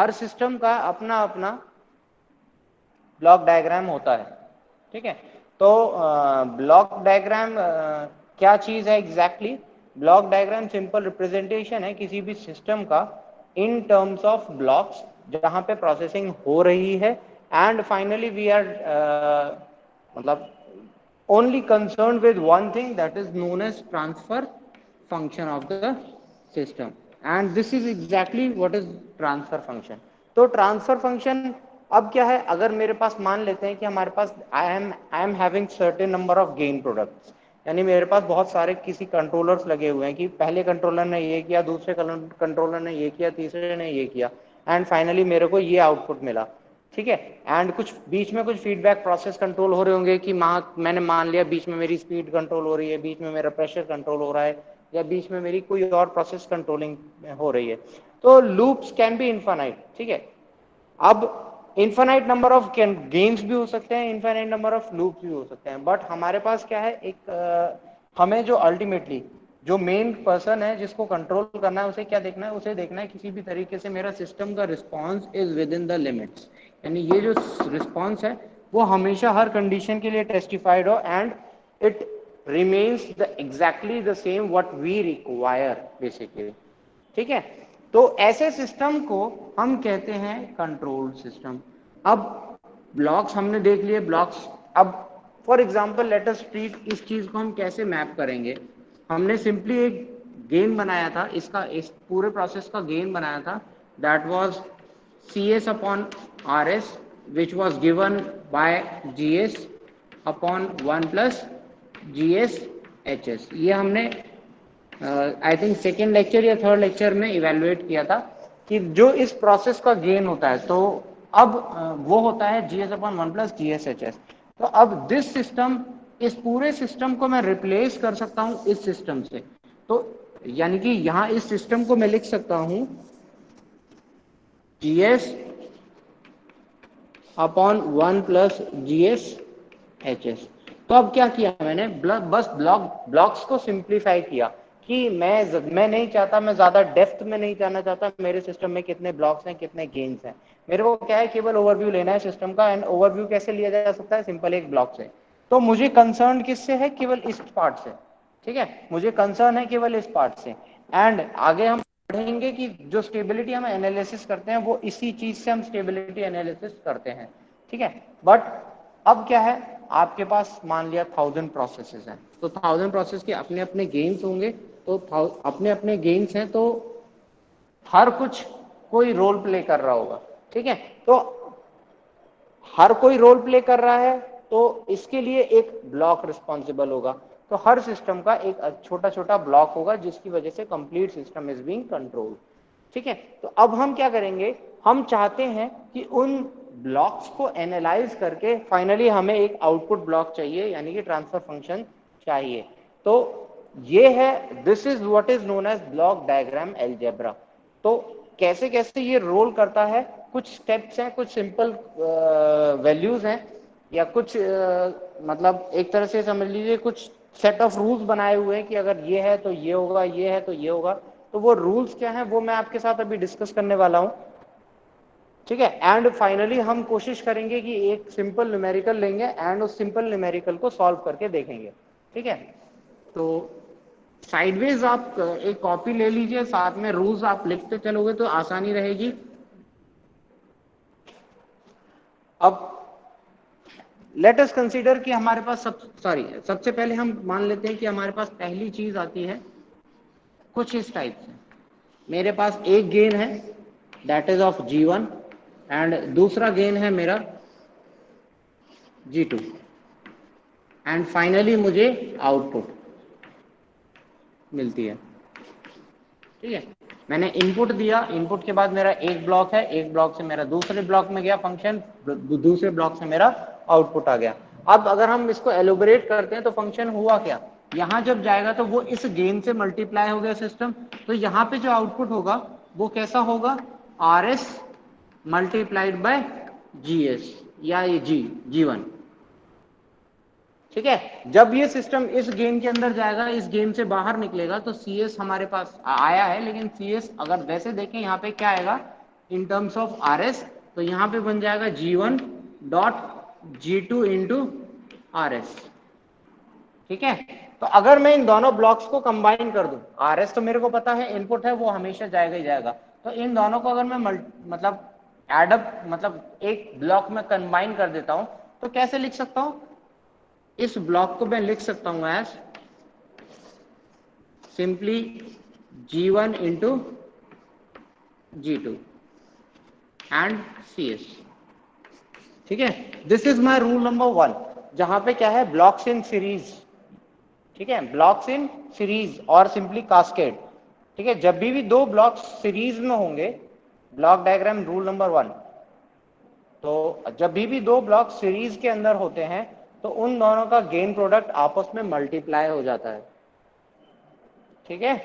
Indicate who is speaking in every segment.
Speaker 1: हर system का अपना अपना ब्लॉक डायग्राम होता है, ठीक है। तो ब्लॉक डायग्राम क्या चीज है exactly? Block diagram simple representation है किसी भी सिस्टम का इन टर्म्स ऑफ ब्लॉक्स जहां पे प्रोसेसिंग हो रही है, एंड फाइनली वी आर मतलब only concerned with one thing, that is known as transfer function of the system, and this is exactly what is transfer function. तो transfer function अब क्या है? अगर मेरे पास मान लेते हैं कि हमारे पास I am having certain number of gain products, यानी मेरे पास बहुत सारे किसी कंट्रोलर्स लगे हुए हैं कि पहले कंट्रोलर ने ये किया, दूसरे कंट्रोलर ने ये किया, तीसरे ने ये किया, एंड फाइनली मेरे को ये आउटपुट मिला, ठीक है। एंड कुछ बीच में कुछ फीडबैक प्रोसेस कंट्रोल हो रहे होंगे कि मैंने मान लिया बीच में मेरी स्पीड कंट्रोल हो रही है, बीच में मेरा प्रेशर कंट्रोल हो रहा है, या बीच में मेरी कोई और प्रोसेस कंट्रोलिंग हो रही है। तो लूप्स कैन बी इनफाइनाइट, ठीक है। अब इनफाइनाइट नंबर ऑफ गेम्स भी हो सकते हैं, इनफाइनाइट नंबर ऑफ लूप्स भी हो सकते हैं, बट हमारे पास क्या है, एक हमें जो अल्टीमेटली जो मेन पर्सन है जिसको कंट्रोल करना है, उसे क्या देखना है? उसे देखना है किसी भी तरीके से मेरा सिस्टम का response is with in the limits, यानी ये जो रिस्पॉन्स है वो हमेशा हर कंडीशन के लिए टेस्टिफाइड हो, and it remains the exactly the same what we require basically, ठीक है। तो ऐसे सिस्टम को हम कहते हैं कंट्रोल सिस्टम। अब ब्लॉक्स हमने देख लिए, ब्लॉक्स। अब for example let us treat इस चीज को हम कैसे मैप करेंगे। हमने सिंपली एक गेन बनाया था, इसका इस पूरे प्रोसेस का गेन बनाया था, that was CS upon RS which was given by GS upon 1 plus GS HS। ये हमने आई थिंक सेकेंड लेक्चर या थर्ड लेक्चर में इवेलुएट किया था कि जो इस प्रोसेस का गेन होता है, तो अब वो होता है GS upon 1 plus GS HS। तो अब दिस सिस्टम, इस पूरे सिस्टम को मैं रिप्लेस कर सकता हूं इस सिस्टम से। तो यानी कि यहां इस सिस्टम को मैं लिख सकता हूं GS upon 1 plus GS HS। तो अब क्या किया मैंने? बस ब्लॉक्स को सिंप्लीफाई किया कि मैं नहीं चाहता, मैं ज्यादा डेप्थ में नहीं जाना चाहता मेरे सिस्टम में कितने ब्लॉक्स हैं, कितने गेन्स हैं। मेरे को क्या है, केवल ओवरव्यू लेना है सिस्टम का, एंड ओवरव्यू कैसे लिया जा सकता है? सिंपल एक ब्लॉक से। तो मुझे कंसर्न किससे है? केवल इस पार्ट से, ठीक है। मुझे कंसर्न है केवल इस पार्ट से, एंड आगे हम पढ़ेंगे कि जो स्टेबिलिटी हम एनालिसिस करते हैं वो इसी चीज से हम स्टेबिलिटी एनालिसिस करते हैं, ठीक है। बट अब क्या है, आपके पास मान लिया 1000 प्रोसेसेस हैं, तो 1000 प्रोसेस के अपने अपने गेन्स होंगे, तो अपने अपने गेन्स हैं, तो हर कुछ कोई रोल प्ले कर रहा होगा, ठीक है। तो हर कोई रोल प्ले कर रहा है, तो इसके लिए एक ब्लॉक रिस्पॉन्सिबल होगा। तो हर सिस्टम का एक छोटा छोटा ब्लॉक होगा जिसकी वजह से complete system is being controlled, ठीक है। तो अब हम क्या करेंगे, हम चाहते हैं कि उन ब्लॉक्स को एनालाइज करके फाइनली हमें एक आउटपुट ब्लॉक चाहिए, यानी कि ट्रांसफर फंक्शन चाहिए। तो ये है, this is what is known as block diagram algebra. तो कैसे कैसे ये रोल करता है, कुछ स्टेप्स हैं, कुछ सिंपल वैल्यूज हैं, या कुछ मतलब एक तरह से समझ लीजिए कुछ सेट ऑफ रूल्स बनाए हुए हैं कि अगर ये है तो ये होगा, ये है तो ये होगा। तो वो रूल्स क्या है वो मैं आपके साथ अभी डिस्कस करने वाला हूं, ठीक है। एंड फाइनली हम कोशिश करेंगे कि एक सिंपल न्यूमेरिकल लेंगे एंड उस सिंपल न्यूमेरिकल को सॉल्व करके देखेंगे, ठीक है। तो साइडवेज आप एक कॉपी ले लीजिए, साथ में रूल्स आप लिखते चलोगे तो आसानी रहेगी। अब लेट अस कंसीडर कि हमारे पास सबसे पहले हम मान लेते हैं कि हमारे पास पहली चीज आती है कुछ इस टाइप से। मेरे पास एक गेन है that is of G1, and दूसरा गेन है मेरा G2, एंड फाइनली मुझे आउटपुट मिलती है, ठीक है। मैंने इनपुट दिया, इनपुट के बाद मेरा एक ब्लॉक है, एक ब्लॉक से मेरा दूसरे ब्लॉक में गया फंक्शन, दूसरे ब्लॉक से मेरा आउटपुट आ गया। अब अगर हम इसको एलोबरेट करते हैं तो फंक्शन हुआ क्या, यहां जब जाएगा तो वो इस गेन से मल्टीप्लाई हो गया सिस्टम, तो यहाँ पे जो आउटपुट होगा वो कैसा होगा? RS मल्टीप्लाइड बाय GS, या ये G1, ठीक है। जब ये सिस्टम इस गेन के अंदर जाएगा, इस गेन से बाहर निकलेगा, तो CS हमारे पास आया है, लेकिन CS अगर वैसे देखें यहाँ पे क्या आएगा, in terms of R S, तो यहां पे बन जाएगा G1 dot G2 into R S. ठीक है, तो अगर मैं इन दोनों ब्लॉक्स को कंबाइन कर दूं, आर एस तो मेरे को पता है इनपुट है, वो हमेशा जाएगा ही जाएगा, तो इन दोनों को अगर मैं मतलब एडअप मतलब एक ब्लॉक में कंबाइन कर देता हूं, तो कैसे लिख सकता हूं? इस ब्लॉक को मैं लिख सकता हूं as simply G1 into G2 and CS। ठीक है, this is my rule number 1, जहां पे क्या है, ब्लॉक्स इन सीरीज। ठीक है, ब्लॉक्स इन सीरीज और सिंपली कास्केड। ठीक है, जब भी दो ब्लॉक्स सीरीज में होंगे, ब्लॉक डायग्राम रूल नंबर 1, तो जब भी दो ब्लॉक सीरीज के अंदर होते हैं तो उन दोनों का गेन प्रोडक्ट आपस में मल्टीप्लाई हो जाता है। ठीक है,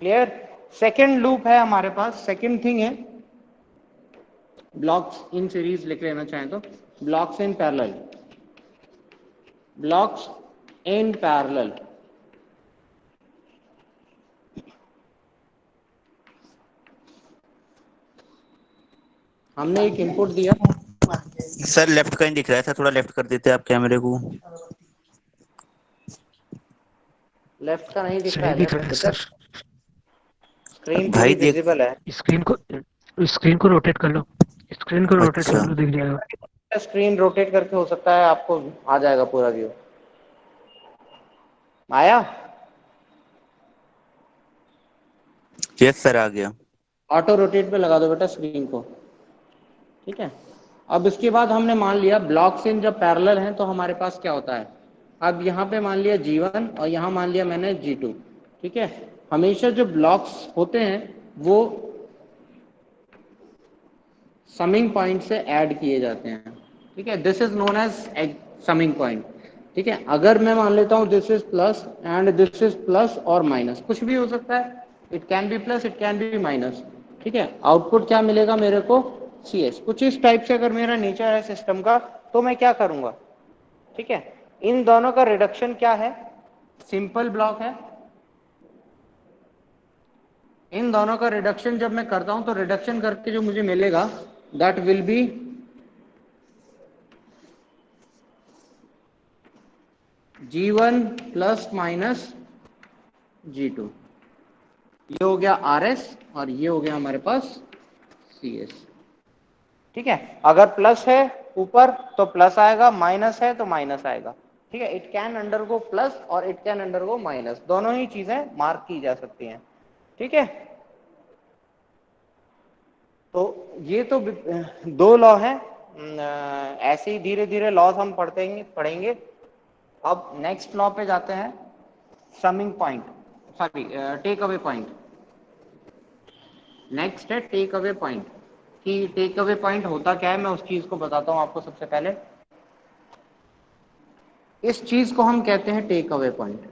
Speaker 1: क्लियर? सेकेंड लूप है हमारे पास, सेकेंड थिंग है ब्लॉक्स इन सीरीज लिख लेना चाहें तो, blocks in parallel, blocks in parallel. हमने एक इनपुट दिया
Speaker 2: सर, लेफ्ट का ही दिख रहा था, थोड़ा लेफ्ट कर देते आप कैमरे को।
Speaker 1: लेफ्ट का नहीं दिख रहा
Speaker 3: सही
Speaker 1: है,
Speaker 3: दिख
Speaker 1: लेफ्ट
Speaker 3: रहा है
Speaker 1: बेटा,
Speaker 3: सर।
Speaker 1: स्क्रीन
Speaker 2: भाई
Speaker 1: पूरी
Speaker 2: देख।
Speaker 1: विजिबल है।
Speaker 3: स्क्रीन को रोटेट कर लो, स्क्रीन को रोटेट कर
Speaker 2: अच्छा,
Speaker 3: लो, दिख जाएगा।
Speaker 1: स्क्रीन रोटेट करके हो सकता है आपको आ जाएगा पूरा व्यू। आया?
Speaker 2: यस सर, आ गया।
Speaker 1: ऑटो रोटेट पे लगा दो बेटा स्क्रीन को। ठीक है, अब इसके बाद हमने मान लिया ब्लॉक्स इन जब पैरेलल हैं तो हमारे पास क्या होता है, अब यहाँ पे मान लिया G1 और यहाँ मान लिया मैंने G2। ठीक है, हमेशा जो ब्लॉक्स होते हैं वो समिंग पॉइंट से ऐड किए जाते हैं। ठीक है, this is known as summing point. ठीक है, अगर मैं मान लेता हूं this is plus and this is plus और माइनस, कुछ भी हो सकता है, it can be plus, it can be minus. ठीक है, आउटपुट क्या मिलेगा मेरे को? CS। कुछ इस टाइप से अगर मेरा नेचर है सिस्टम का, तो मैं क्या करूंगा? ठीक है, इन दोनों का रिडक्शन क्या है? सिंपल ब्लॉक है। इन दोनों का रिडक्शन जब मैं करता हूं तो रिडक्शन करके जो मुझे मिलेगा that will B G1 plus minus G2। ये हो गया RS और ये हो गया हमारे पास CS। ठीक है, अगर प्लस है ऊपर तो प्लस आएगा, माइनस है तो माइनस आएगा। ठीक है, इट कैन अंडरगो प्लस और इट कैन अंडरगो माइनस, दोनों ही चीजें मार्क की जा सकती हैं। ठीक है, तो ये तो दो लॉ हैं। ऐसे ही धीरे धीरे लॉज हम पढ़ेंगे। अब नेक्स्ट लॉ पे जाते हैं, summing point, sorry take away point. Next है टेक अवे पॉइंट। कि टेक अवे पॉइंट होता क्या है, मैं उस चीज को बताता हूं आपको। सबसे पहले इस चीज को हम कहते हैं टेक अवे पॉइंट।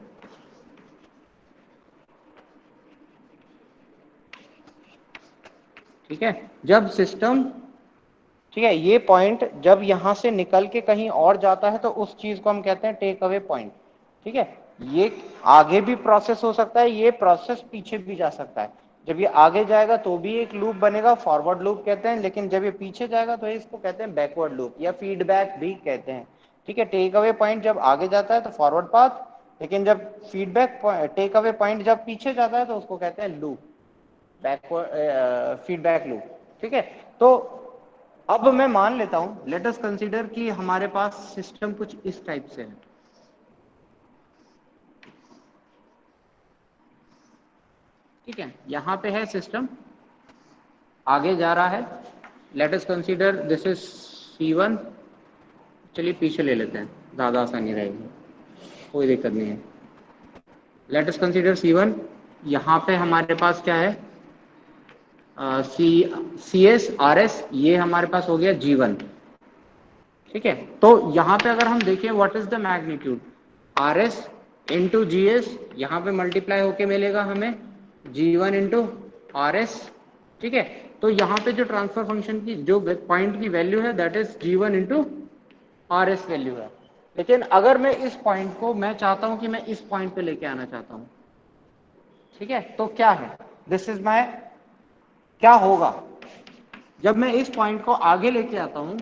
Speaker 1: ठीक है, जब सिस्टम, ठीक है, ये पॉइंट जब यहां से निकल के कहीं और जाता है तो उस चीज को हम कहते हैं टेक अवे पॉइंट। ठीक है, ये आगे भी प्रोसेस हो सकता है, ये प्रोसेस पीछे भी जा सकता है। जब ये आगे जाएगा तो भी एक लूप बनेगा, फॉरवर्ड लूप कहते हैं, लेकिन जब ये पीछे जाएगा तो इसको कहते हैं बैकवर्ड लूप या फीडबैक भी कहते हैं। ठीक है, टेक अवे पॉइंट जब आगे जाता है तो फॉरवर्ड पाथ, लेकिन जब फीडबैक टेक अवे पॉइंट जब पीछे जाता है तो उसको कहते हैं लूप, बैकवर्ड फीडबैक लूप। ठीक है, तो अब मैं मान लेता हूं, लेट अस कंसीडर कि हमारे पास सिस्टम कुछ इस टाइप से है। ठीक है, यहां पे है सिस्टम, आगे जा रहा है, let us consider this is C1। चलिए पीछे ले लेते हैं, ज्यादा आसानी रहेगी, कोई दिक्कत नहीं है। लेट अस कंसीडर C1, यहां पे हमारे पास क्या है, CS RS, ये हमारे पास हो गया G1। ठीक है, तो यहां पे अगर हम देखें what is the magnitude, RS into GS, यहां पे मल्टीप्लाई होके मिलेगा हमें G1 इंटू RS। ठीक है, तो यहां पे जो ट्रांसफर फंक्शन की जो पॉइंट की वैल्यू है that is G1 into RS value है। लेकिन अगर मैं इस पॉइंट को, मैं चाहता हूं कि मैं इस पॉइंट पे लेके आना चाहता हूं। ठीक है, तो क्या है, दिस इज माय क्या होगा जब मैं इस पॉइंट को आगे लेके आता हूं,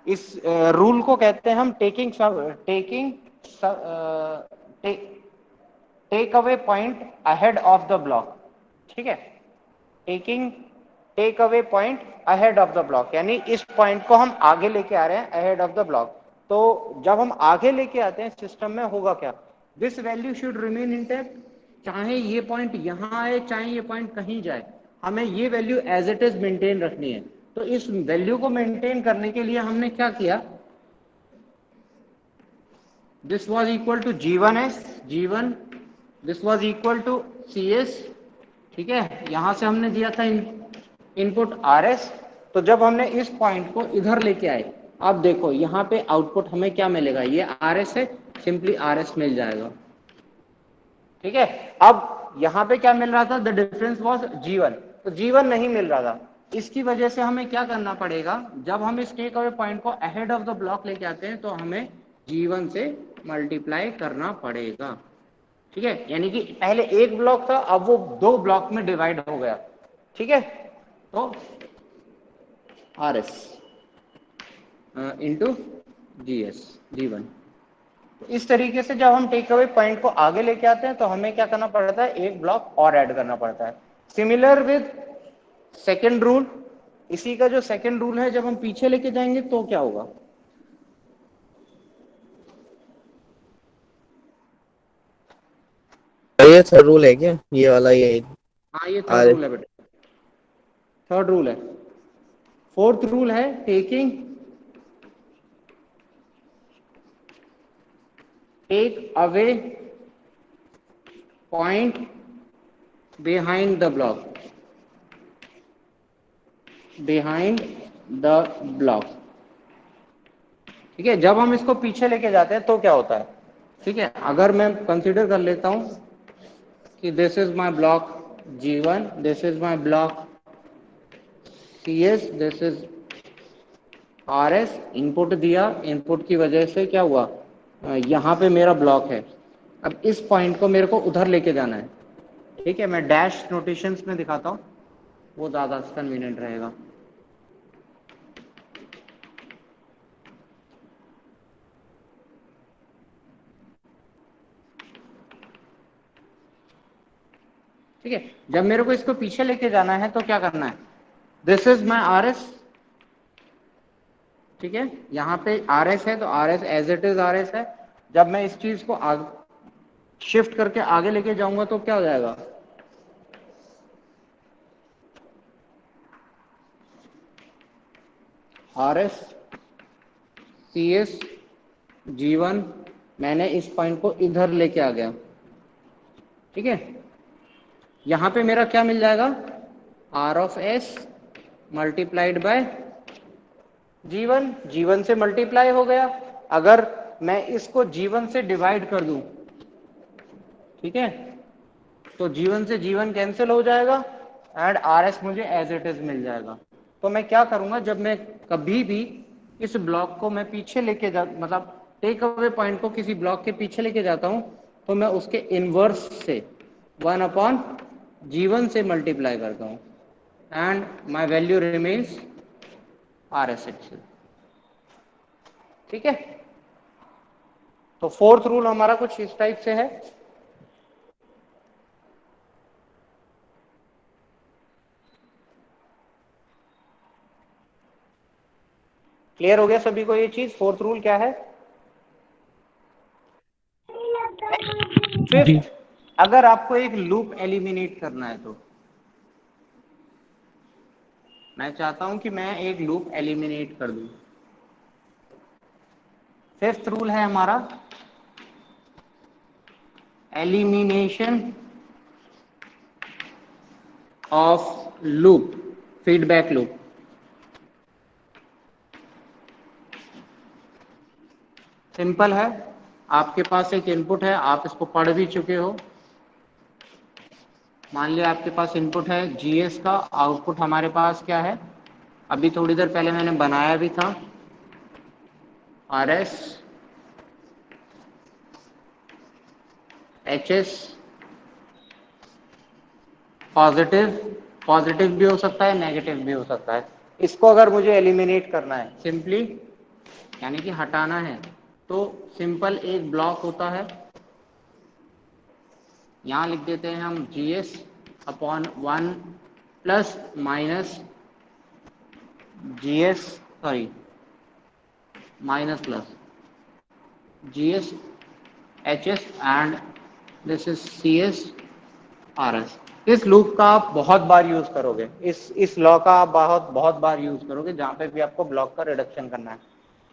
Speaker 1: इस रूल को कहते हैं हम take away point ahead of the block. ठीक है, taking take away point ahead of the block, यानी इस पॉइंट को हम आगे लेके आ रहे हैं अहेड ऑफ द ब्लॉक। तो जब हम आगे लेके आते हैं सिस्टम में होगा क्या, this value should remain intact, चाहे ये पॉइंट यहां आए चाहे ये पॉइंट कहीं जाए, हमें ये value as it is maintain रखनी है। तो इस वैल्यू को मेंटेन करने के लिए हमने क्या किया, this was equal to G1, this was equal to CS। ठीक है, यहां से हमने दिया था इनपुट RS। तो जब हमने इस पॉइंट को इधर लेके आए, अब देखो यहाँ पे आउटपुट हमें क्या मिलेगा, ये RS है, सिंपली RS मिल जाएगा। ठीक है, अब यहाँ पे क्या मिल रहा था, द डिफरेंस वॉज G1, तो G1 नहीं मिल रहा था। इसकी वजह से हमें क्या करना पड़ेगा, जब हम इस टेक अवे पॉइंट को अहेड ऑफ द ब्लॉक लेके आते हैं तो हमें G1 से मल्टीप्लाई करना पड़ेगा। ठीक है, यानी कि पहले एक ब्लॉक था, अब वो दो ब्लॉक में डिवाइड हो गया। ठीक है, तो RS इंटू G1। तो इस तरीके से जब हम टेक अवे पॉइंट को आगे लेके आते हैं तो हमें क्या करना पड़ता है, एक ब्लॉक और ऐड करना पड़ता है। सिमिलर विद सेकेंड रूल, इसी का जो सेकेंड रूल है जब हम पीछे लेके जाएंगे तो क्या होगा,
Speaker 4: ये थर्ड रूल है क्या, ये वाला, ये
Speaker 1: हाँ ये थर्ड
Speaker 4: आर
Speaker 1: रूल है बेटा, थर्ड रूल है। फोर्थ रूल है take away point behind the block, behind the block. ठीक है, जब हम इसको पीछे लेके जाते हैं तो क्या होता है। ठीक है, अगर मैं कंसीडर कर लेता हूं कि this is my block G1, this is my block CS, this is RS, input दिया, इनपुट की वजह से क्या हुआ, यहाँ पे मेरा ब्लॉक है। अब इस पॉइंट को मेरे को उधर लेके जाना है। ठीक है, मैं डैश नोटेशंस में दिखाता हूँ, वो ज़्यादा कन्वीनियंट रहेगा। ठीक है, जब मेरे को इसको पीछे लेके जाना है तो क्या करना है, दिस इज माई RS। ठीक है, यहाँ पे RS है तो RS as it is RS है। जब मैं इस चीज को शिफ्ट करके आगे लेके जाऊंगा तो क्या हो जाएगा, RS CS G1, मैंने इस पॉइंट को इधर लेके आ गया। ठीक है, यहां पे मेरा क्या मिल जाएगा, R of S multiplied by G1 से मल्टीप्लाई हो गया। अगर मैं इसको G1 से डिवाइड कर दूं, ठीक है, तो G1 से G1 कैंसिल हो जाएगा एंड RS मुझे एज इट इज मिल जाएगा। तो मैं क्या करूंगा, जब मैं कभी भी इस ब्लॉक को मैं पीछे लेके जा, मतलब टेक अवे पॉइंट को किसी ब्लॉक के पीछे लेके जाता हूं, तो मैं उसके इनवर्स से 1/G1 से मल्टीप्लाई करता हूं and my value remains RS itself। ठीक है, तो फोर्थ रूल हमारा कुछ इस टाइप से है। क्लियर हो गया सभी को ये चीज, फोर्थ रूल क्या है।
Speaker 3: जी
Speaker 1: फिफ्थ, अगर आपको एक लूप एलिमिनेट करना है तो मैं चाहता हूं कि मैं एक लूप एलिमिनेट कर दूं। फिफ्थ रूल है हमारा elimination of loop, feedback loop. Simple है, आपके पास एक इनपुट है, आप इसको पढ़ भी चुके हो। मान लिया आपके पास इनपुट है GS का, आउटपुट हमारे पास क्या है, अभी थोड़ी देर पहले मैंने बनाया भी था, RS HS पॉजिटिव, पॉजिटिव भी हो सकता है, नेगेटिव भी हो सकता है। इसको अगर मुझे एलिमिनेट करना है सिंपली, यानी कि हटाना है, तो सिंपल एक ब्लॉक होता है, यहां लिख देते हैं हम GS upon 1 plus minus GS, sorry minus plus GS HS and this is CS RS। इस लूप का आप बहुत बार यूज करोगे, इस लॉ का आप बहुत बहुत बार यूज करोगे जहां पे भी आपको ब्लॉक का रिडक्शन करना है।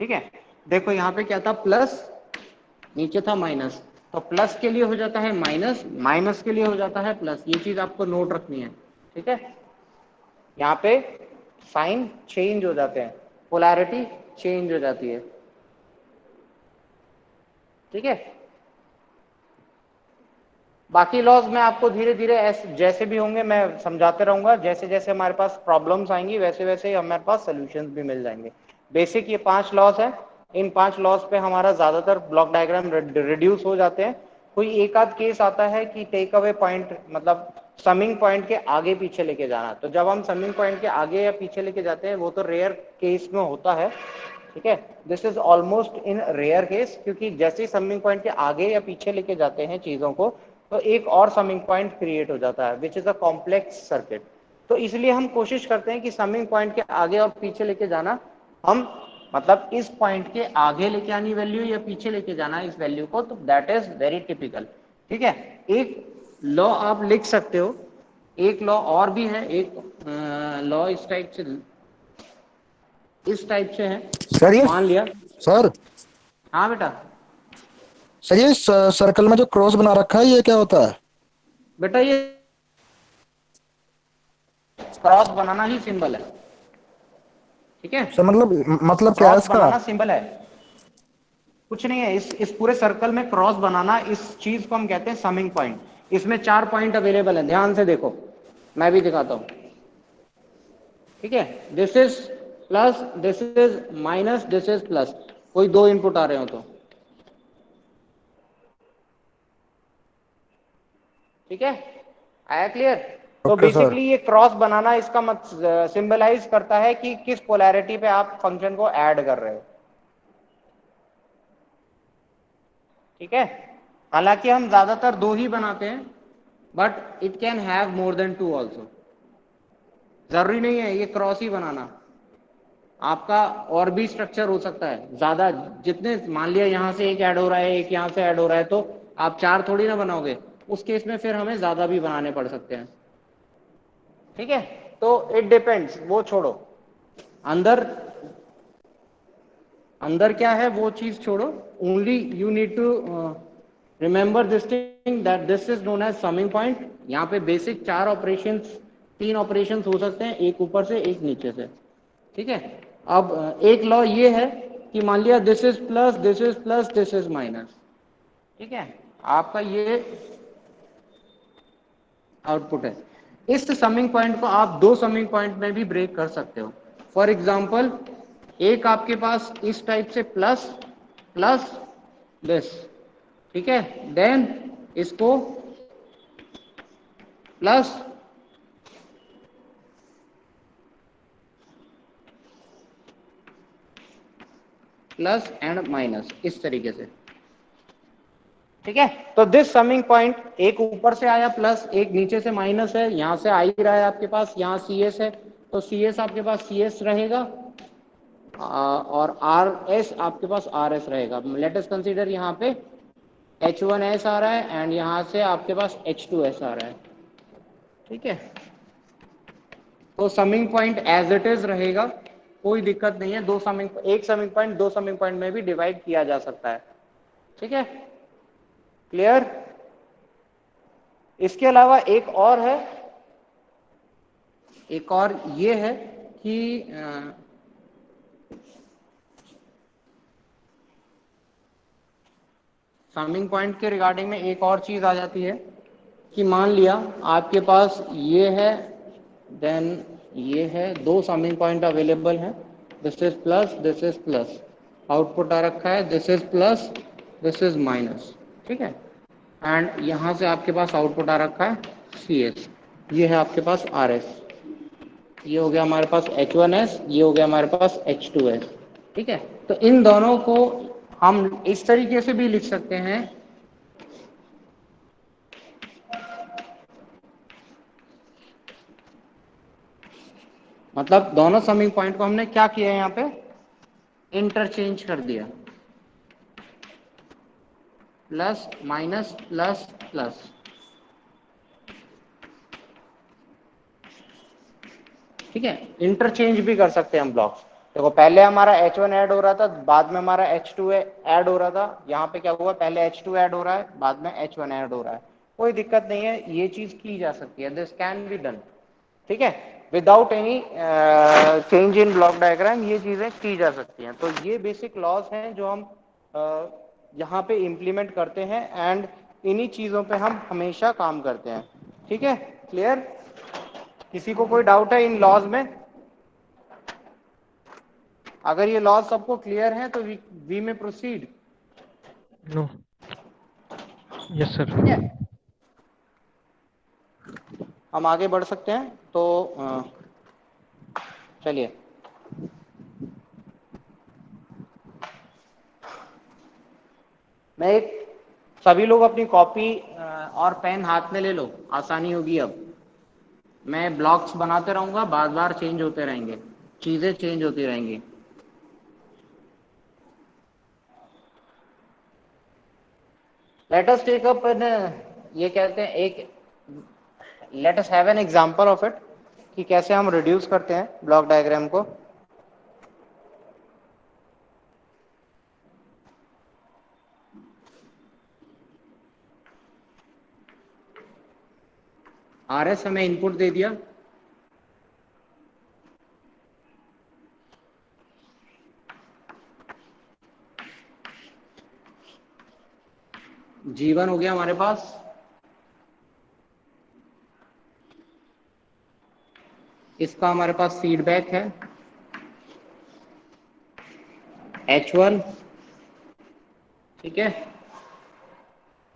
Speaker 1: ठीक है, देखो यहाँ पे क्या था, प्लस, नीचे था माइनस, तो प्लस के लिए हो जाता है माइनस, माइनस के लिए हो जाता है प्लस। ये चीज आपको नोट रखनी है। ठीक है, यहाँ पे साइन चेंज हो जाते हैं, पोलैरिटी चेंज हो जाती है। ठीक है, बाकी लॉज मैं आपको धीरे धीरे जैसे भी होंगे मैं समझाते रहूंगा, जैसे जैसे हमारे पास प्रॉब्लम्स आएंगी वैसे वैसे ही हमारे पास सॉल्यूशंस भी मिल जाएंगे। बेसिक ये 5 लॉज है, इन 5 लॉज पे हमारा ज्यादातर ब्लॉक डायग्राम रिड्यूस हो जाते हैं। कोई एक आध केस आता है कि टेक अवे पॉइंट, मतलब समिंग पॉइंट के आगे पीछे लेके जाना, तो जब हम समिंग पॉइंट के आगे या पीछे लेके जाते हैं वो तो रेयर केस में होता है। ठीक है, this is almost in rare case, क्योंकि जैसे ही समिंग पॉइंट के आगे या पीछे लेके जाते हैं चीजों को, तो एक और समिंग पॉइंट क्रिएट हो जाता है which is a complex circuit. तो इसलिए हम कोशिश करते हैं कि समिंग पॉइंट के आगे और पीछे लेके जाना, हम मतलब इस पॉइंट के आगे लेके आनी वैल्यू या पीछे लेके जाना इस वैल्यू को, तो दैट इज वेरी टिपिकल। ठीक है, एक लॉ आप लिख सकते हो, एक लॉ और भी है, एक लॉ इस टाइप से है।
Speaker 5: सर ये
Speaker 1: मान लिया,
Speaker 5: सर
Speaker 1: हाँ बेटा,
Speaker 5: सर ये सर्कल में जो क्रॉस बना रखा है ये क्या होता है?
Speaker 1: बेटा ये क्रॉस बनाना ही सिंबल है। ठीक है,
Speaker 5: सर मतलब क्या है
Speaker 1: क्रॉस
Speaker 5: इसका?
Speaker 1: बनाना सिंबल है, कुछ नहीं है। इस पूरे सर्कल में क्रॉस बनाना, इस चीज को हम कहते हैं समिंग पॉइंट। इसमें 4 पॉइंट अवेलेबल है, ध्यान से देखो, मैं भी दिखाता हूं। ठीक है, this is plus, this is minus, this is plus, कोई 2 इनपुट आ रहे हो तो। ठीक है, आया क्लियर? तो
Speaker 5: ओके सर।
Speaker 1: बेसिकली ये क्रॉस बनाना इसका मत सिंबलाइज करता है कि किस पोलैरिटी पे आप फंक्शन को ऐड कर रहे हो। ठीक है, हालांकि हम ज्यादातर 2 ही बनाते हैं, but it can have more than 2 also. जरूरी नहीं है ये क्रॉस ही बनाना, आपका और भी स्ट्रक्चर हो सकता है। ज्यादा जितने, मान लिया यहाँ से एक ऐड हो रहा है, एक यहाँ से ऐड हो रहा है, तो आप 4 थोड़ी ना बनाओगे, उस केस में फिर हमें ज्यादा भी बनाने पड़ सकते हैं। ठीक है, तो इट डिपेंड्स, वो छोड़ो, अंदर अंदर क्या है वो चीज छोड़ो। Only you need to remember this thing that this is known as summing point. यहाँ पे बेसिक 4 ऑपरेशंस, 3 ऑपरेशंस हो सकते हैं, एक ऊपर से एक नीचे से। ठीक है, अब एक लॉ ये है कि मान लिया this is plus, this is plus, this is minus. ठीक है, आपका ये आउटपुट है। इस समिंग पॉइंट को आप 2 समिंग पॉइंट में भी ब्रेक कर सकते हो। फॉर एग्जाम्पल, एक आपके पास इस टाइप से प्लस प्लस दिस, ठीक है, देन इसको प्लस प्लस एंड माइनस, इस तरीके से। ठीक है, तो दिस समिंग पॉइंट, एक ऊपर से आया प्लस, एक नीचे से माइनस है, यहां से आ ही रहा है आपके पास, यहाँ CS है, तो CS आपके पास CS रहेगा, और RS आपके पास RS रहेगा। लेट अस कंसीडर यहाँ पे H1S आ रहा है एंड यहाँ से आपके पास H2S आ रहा है। ठीक है, तो summing point as it is रहेगा, कोई दिक्कत नहीं है। एक समिंग पॉइंट 2 समिंग पॉइंट में भी डिवाइड किया जा सकता है। ठीक है, क्लियर? इसके अलावा एक और है, एक और ये है कि समिंग पॉइंट के रिगार्डिंग में एक और चीज आ जाती है कि मान लिया आपके पास ये है, देन ये है, 2 समिंग पॉइंट अवेलेबल हैं, this is plus, this is plus, output आ रखा है this is plus, this is minus. ठीक है, एंड यहां से आपके पास आउटपुट आ रखा है CS। ये है आपके पास RS, ये हो गया हमारे पास H1S, ये हो गया हमारे पास H2S। ठीक है, तो इन दोनों को हम इस तरीके से भी लिख सकते हैं, मतलब दोनों समिंग पॉइंट को हमने क्या किया है, यहाँ पे इंटरचेंज कर दिया, प्लस माइनस प्लस प्लस। ठीक है, इंटरचेंज भी कर सकते हैं हम ब्लॉक्स। देखो पहले हमारा H1 ऐड हो रहा था, बाद में हमारा H2 ऐड हो रहा था। यहाँ पे क्या हुआ, पहले H2 ऐड हो रहा है, बाद में H1 ऐड हो रहा है। कोई दिक्कत नहीं है, ये चीज की जा सकती है, दिस कैन बी डन। ठीक है, without any change in block diagram ये चीजें की जा सकती हैं। तो ये बेसिक लॉज हैं जो हम यहाँ पे इम्प्लीमेंट करते हैं, एंड इन्हीं चीजों पे हम हमेशा काम करते हैं। ठीक है, क्लियर? किसी को कोई डाउट है इन लॉज में? अगर ये लॉज सबको क्लियर है तो वी में प्रोसीड।
Speaker 3: नो। Yes sir.
Speaker 1: ठीक है, हम आगे बढ़ सकते हैं। तो चलिए, मैं एक, सभी लोग अपनी कॉपी और पेन हाथ में ले लो, आसानी होगी। अब मैं ब्लॉक्स बनाते रहूंगा, बार बार चेंज होते रहेंगे, चीजें चेंज होती रहेंगी। Let us take up an, ये कहते हैं एक, let us have an example of it, कि कैसे हम रिड्यूस करते हैं ब्लॉक डायग्राम को। RS हमें इनपुट दे दिया, G1 हो गया हमारे पास, इसका हमारे पास फीडबैक है H1। ठीक है,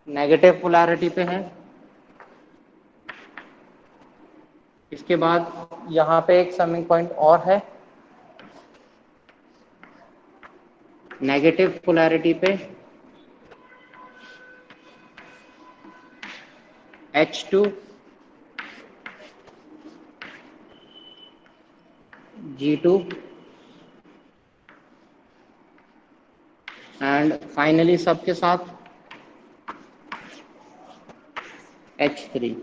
Speaker 1: नेगेटिव पोलैरिटी पे है। इसके बाद यहाँ पे एक समिंग पॉइंट और है, नेगेटिव पोलैरिटी पे H2, G2 एंड फाइनली सबके साथ H3।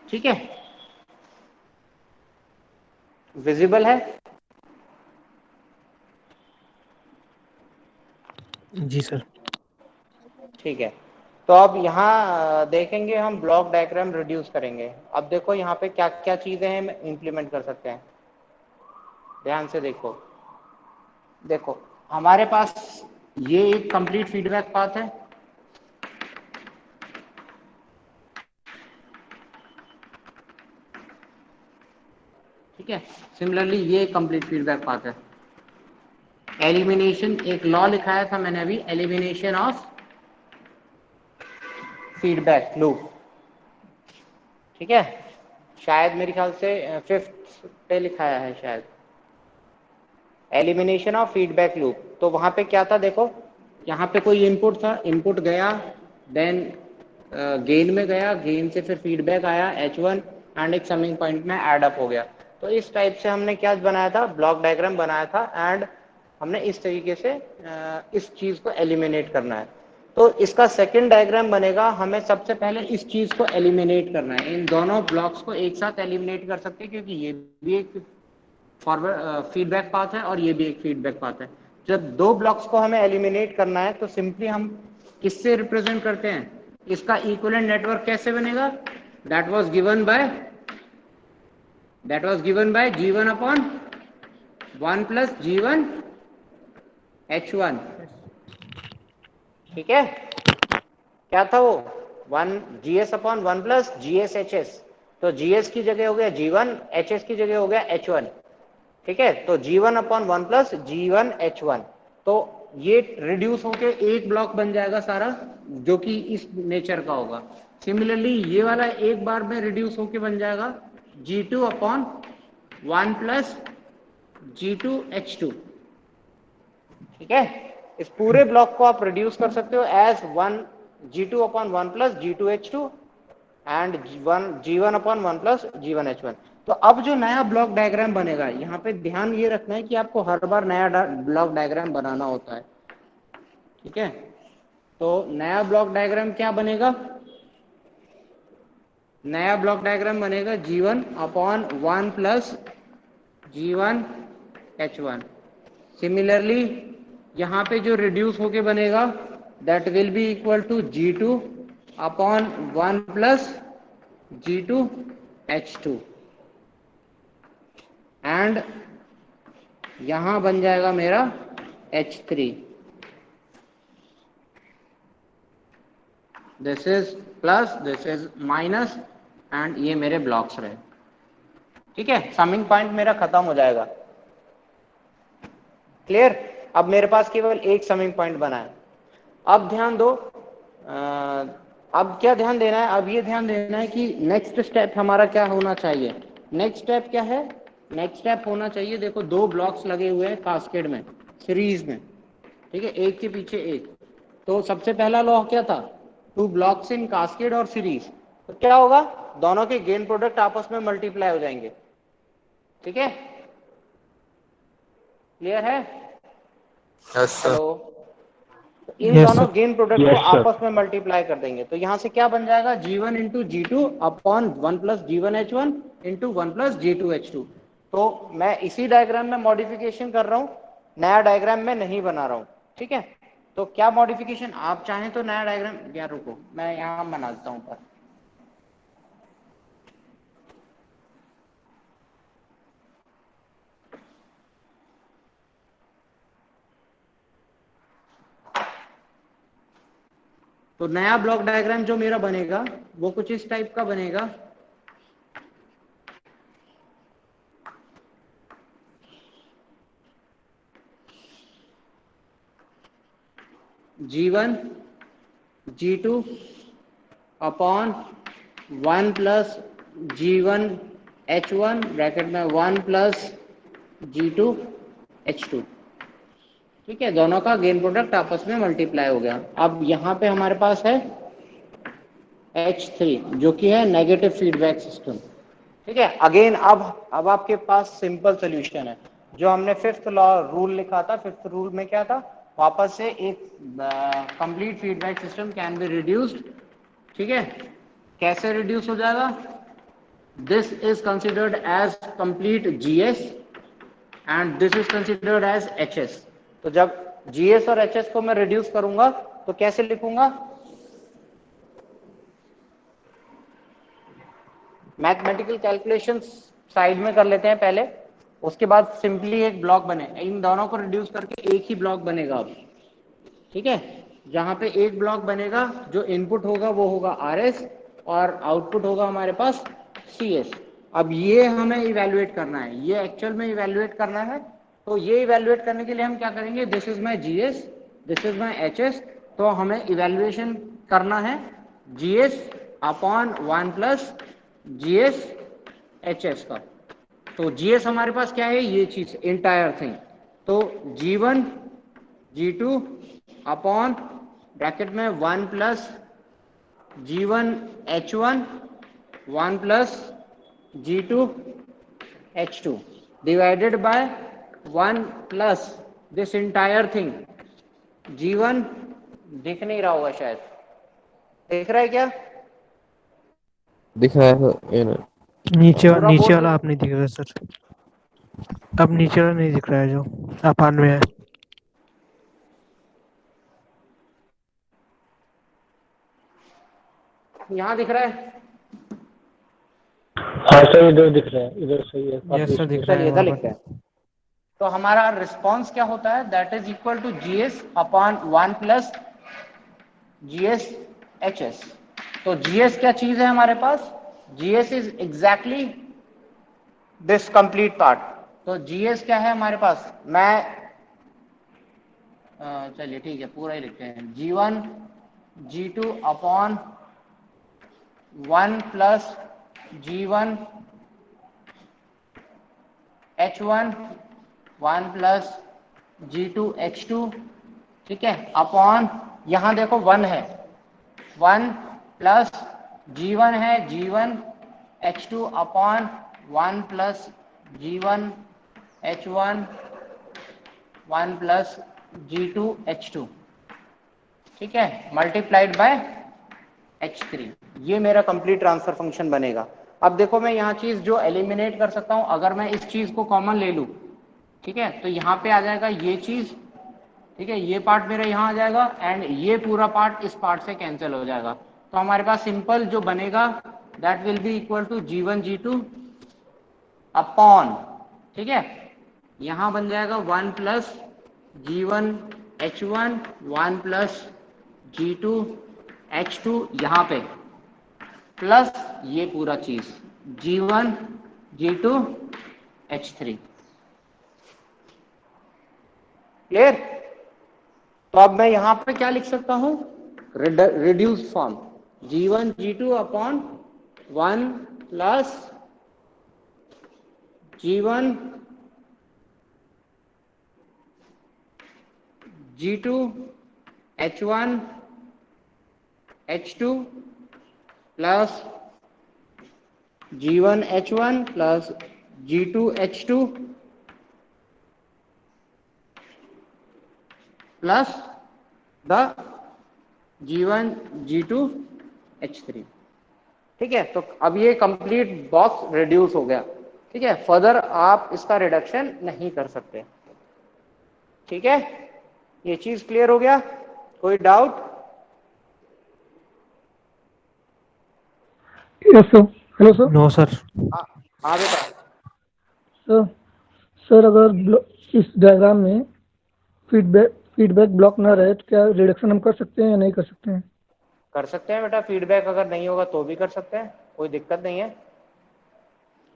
Speaker 1: ठीक है, विजिबल है?
Speaker 3: जी सर।
Speaker 1: ठीक है, तो अब यहाँ देखेंगे हम ब्लॉक डायग्राम रिड्यूस करेंगे। अब देखो यहाँ पे क्या क्या चीजें हम इंप्लीमेंट कर सकते हैं, ध्यान से देखो। देखो हमारे पास ये एक कंप्लीट फीडबैक पाथ है, ठीक है। सिमिलरली ये कंप्लीट फीडबैक पाथ है। एलिमिनेशन, एक लॉ लिखाया था मैंने अभी, एलिमिनेशन ऑफ फीडबैक लूप। ठीक है, शायद मेरे ख्याल से 5th पे लिखाया है शायद, एलिमिनेशन ऑफ फीडबैक लूप। तो वहां पे क्या था, देखो यहाँ पे कोई इनपुट था, इनपुट गया, देन गेन में गया, गेन से फिर फीडबैक आया H1, एंड एक समिंग पॉइंट में एड अप हो गया। तो इस टाइप से हमने क्या बनाया था, ब्लॉक डायग्राम बनाया था, एंड हमने इस तरीके से इस चीज को एलिमिनेट करना है। तो इसका सेकंड डायग्राम बनेगा, हमें सबसे पहले इस चीज को एलिमिनेट करना है। इन दोनों ब्लॉक्स को एक साथ एलिमिनेट कर सकते हैं, क्योंकि ये भी एक फॉरवर्ड फीडबैक पाथ है और ये भी एक फीडबैक पाथ है। जब दो ब्लॉक्स को हमें एलिमिनेट करना है तो सिंपली हम किससे रिप्रेजेंट करते हैं, इसका इक्विवेलेंट नेटवर्क कैसे बनेगा, that was given by G1 upon 1 plus G1 H1। ठीक है, क्या था वो, 1 GS upon 1 plus GS HS। तो GS की जगह हो गया G1, HS की जगह हो गया H1। ठीक है, तो G1 upon 1 plus G1 H1। तो ये रिड्यूस होके एक ब्लॉक बन जाएगा सारा, जो कि इस नेचर का होगा। सिमिलरली ये वाला एक बार में रिड्यूस होके बन जाएगा G2 अपॉन 1 प्लस G2H2। ठीक है, इस पूरे ब्लॉक को आप रिड्यूस कर सकते हो as 1 G2 upon 1 plus G2H2 and G1 upon 1 plus G1H1। तो अब जो नया ब्लॉक डायग्राम बनेगा, यहाँ पे ध्यान ये रखना है कि आपको हर बार नया ब्लॉक डायग्राम बनाना होता है। ठीक है, तो नया ब्लॉक डायग्राम क्या बनेगा? नया ब्लॉक डायग्राम बनेगा G1 upon 1 plus G1H1। Similarly यहाँ पे जो रिड्यूस होके बनेगा that will be equal to G2 upon 1 plus G2H2 and यहां बन जाएगा मेरा H3। This is plus, this is minus and ये मेरे ब्लॉक्स रहे। ठीक है, समिंग पॉइंट मेरा खत्म हो जाएगा। क्लियर? अब मेरे पास केवल एक समिंग पॉइंट बना है। अब ध्यान दो, अब क्या ध्यान देना है? अब ये ध्यान देना है कि नेक्स्ट स्टेप हमारा क्या होना चाहिए। नेक्स्ट स्टेप क्या है? नेक्स्ट स्टेप होना चाहिए, देखो दो ब्लॉक्स लगे हुए हैं कास्केड में, सीरीज में। ठीक है, एक के पीछे एक। तो सबसे पहला लॉ क्या था? टू ब्लॉक्स इन कास्केड और सीरीज। तो क्या होगा? दोनों के गेन प्रोडक्ट आपस में मल्टीप्लाई हो जाएंगे। ठीक है, क्लियर है?
Speaker 4: Yes sir.
Speaker 1: Hello, in
Speaker 3: yes
Speaker 1: दोनों
Speaker 3: सर।
Speaker 1: गेन प्रोडक्ट को
Speaker 3: यस सर।
Speaker 1: आपस में मल्टीप्लाई कर देंगे। तो यहां से क्या बन जाएगा? G1 into G2 upon 1 plus G1H1 into 1 plus G2H2। तो मैं इसी डायग्राम में मॉडिफिकेशन कर रहा हूं, नया डायग्राम में नहीं बना रहा हूं। ठीक है, तो क्या मॉडिफिकेशन? आप चाहें तो नया डायग्राम, यार रुको मैं यहां बना देता हूं ऊपर। तो नया ब्लॉक डायग्राम जो मेरा बनेगा वो कुछ इस टाइप का बनेगा। G1 G2 upon 1 plus G1H1 bracket में 1 प्लस G2H2। ठीक है, दोनों का गेन प्रोडक्ट आपस में मल्टीप्लाई हो गया। अब यहाँ पे हमारे पास है H3 जो कि है नेगेटिव फीडबैक सिस्टम। ठीक है, अगेन अब आपके पास सिंपल सोल्यूशन है। जो हमने फिफ्थ लॉ रूल लिखा था, फिफ्थ रूल में क्या था? वापस से एक complete feedback system can be reduced. ठीक है, कैसे रिड्यूस हो जाएगा? This is considered as complete GS and this is considered as HS। तो जब GS और HS को मैं रिड्यूस करूंगा तो कैसे लिखूंगा? मैथमेटिकल कैलकुलेशंस साइड में कर लेते हैं पहले, उसके बाद सिंपली एक ब्लॉक बने। इन दोनों को रिड्यूस करके एक ही ब्लॉक बनेगा अब। ठीक है, जहां पे एक ब्लॉक बनेगा, जो इनपुट होगा वो होगा RS और आउटपुट होगा हमारे पास CS। अब ये हमें इवेल्युएट करना है, ये एक्चुअल में इवेल्युएट करना है। तो ये इवेल्युएट करने के लिए हम क्या करेंगे? This is my GS, this is my HS। तो हमें इवेल्युएशन करना है GS upon 1 plus GS HS का। तो GS हमारे पास क्या है? ये चीज इंटायर थिंग। तो G1 G2 अपॉन ब्रैकेट में 1 plus G1H1 1 plus G2H2 divided by 1 plus this entire thing G1। दिख नहीं रहा होगा शायद, दिख रहा है क्या?
Speaker 4: दिख रहा है ये ना।
Speaker 3: नीचे
Speaker 1: पूरा
Speaker 3: नीचे
Speaker 1: बोर्ड
Speaker 3: वाला
Speaker 1: दिख,
Speaker 3: आप नहीं दिख रहा सर। अब नीचे वाला नहीं दिख रहा है जो अपान में है।
Speaker 1: यहाँ दिख रहा है?
Speaker 6: हाँ सर, इधर दिख रहा है, इधर सही है,
Speaker 3: यस
Speaker 6: काफी
Speaker 3: सर दिख
Speaker 6: स्पेस
Speaker 3: रहा
Speaker 6: है।
Speaker 3: है
Speaker 1: चलिए इधर
Speaker 3: वहाँ
Speaker 1: लिखते
Speaker 3: पर।
Speaker 1: हैं। तो हमारा रिस्पॉन्स क्या होता है? That is equal to GS upon 1 plus GS HS। तो GS क्या चीज है हमारे पास? GS is exactly this complete part. तो GS क्या है हमारे पास? मैं चलिए ठीक है पूरा ही लिखते हैं, G1 G2 upon 1 plus G1 H1 1 plus G2 H2, ठीक है, अपॉन यहां देखो 1 है, 1 प्लस G1 है G1 H2 upon 1 plus G1 H1 1 plus G2 H2, ठीक है, मल्टीप्लाइड बाय H3। ये मेरा कंप्लीट ट्रांसफर फंक्शन बनेगा। अब देखो मैं यहाँ चीज जो एलिमिनेट कर सकता हूं, अगर मैं इस चीज को कॉमन ले लूं, ठीक है, तो यहाँ पे आ जाएगा ये चीज, ठीक है, ये पार्ट मेरा यहाँ आ जाएगा एंड ये पूरा पार्ट इस पार्ट से कैंसिल हो जाएगा। तो हमारे पास सिंपल जो बनेगा that will be equal to G1 G2 upon, ठीक है, यहाँ बन जाएगा 1 plus G1 H1 1 plus G2 H2 यहाँ पे प्लस ये पूरा चीज G1 G2 H3। क्लियर? तो अब मैं यहां पे क्या लिख सकता हूं, reduced form G1 G2 upon 1 plus G1 G2 H1 H2 plus G1 H1 plus G2 H2 plus the G1 G2 H3, ठीक है। तो अब ये कंप्लीट बॉक्स रिड्यूस हो गया, ठीक है, फर्दर आप इसका रिडक्शन नहीं कर सकते, ठीक है, ये चीज क्लियर हो गया? कोई doubt?
Speaker 6: Yes sir. Hello sir.
Speaker 3: No sir.
Speaker 1: हाँ बेटा।
Speaker 6: सर सर अगर इस डायग्राम में फीडबैक ब्लॉक ना रहे तो क्या रिडक्शन हम कर सकते हैं या नहीं कर सकते हैं?
Speaker 1: कर सकते हैं बेटा, फीडबैक अगर नहीं होगा तो भी कर सकते हैं, कोई दिक्कत नहीं है।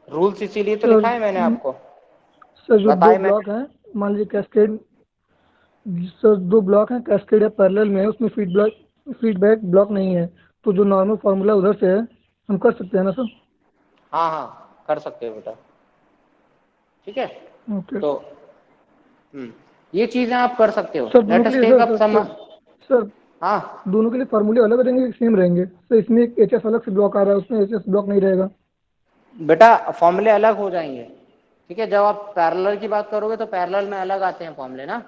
Speaker 1: रूल्स इसीलिए तो लिखा है मैंने आपको।
Speaker 6: सर जो दो
Speaker 1: बताए मैंने।
Speaker 6: ब्लॉक हैं, मान लीजिए कैस्केड, सर दो ब्लॉक हैं कैस्केड या पैरेलल में है, उसमें फीडबैक ब्लॉक नहीं है, तो जो नॉर्मल फार्मूला उधर से है हम कर सकते हैं ना सर?
Speaker 1: हाँ हाँ कर सकते हो बेटा, ठीक है।
Speaker 6: ओके
Speaker 1: तो ये चीजें आप कर सकते हो।
Speaker 6: सर। दोनों
Speaker 1: लेट
Speaker 6: के
Speaker 1: अस
Speaker 6: लिए
Speaker 1: टेक
Speaker 6: सर
Speaker 1: अप
Speaker 6: सर
Speaker 1: सम।
Speaker 6: सर सर
Speaker 1: हाँ
Speaker 6: दोनों के लिए फार्मूले अलग रहेंगे कि सेम रहेंगे? सर इसमें एक एचएस अलग से ब्लॉक आ रहा है, उसमें एचएस ब्लॉक नहीं रहेगा?
Speaker 1: बेटा फॉर्मूले अलग हो जाएंगे, ठीक है, जब आप पैरेलल की बात करोगे तो पैरेलल में अलग आते हैं फॉर्मूले ना।